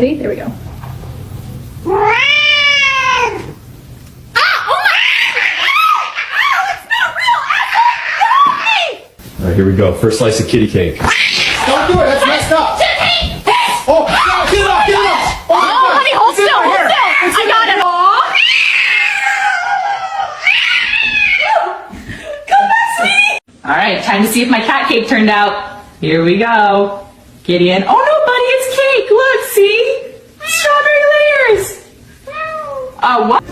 Ready? There we go. All right, here we go. First slice of kitty cake. Don't do it. That's messed up. Oh, no, get it off. Get it off. Oh, honey, hold still, hold still. I got it. Come back, sweetie. All right, time to see if my cat cake turned out. Here we go. Gideon. Oh no, buddy, it's cake. Look, see? Strawberry layers. What?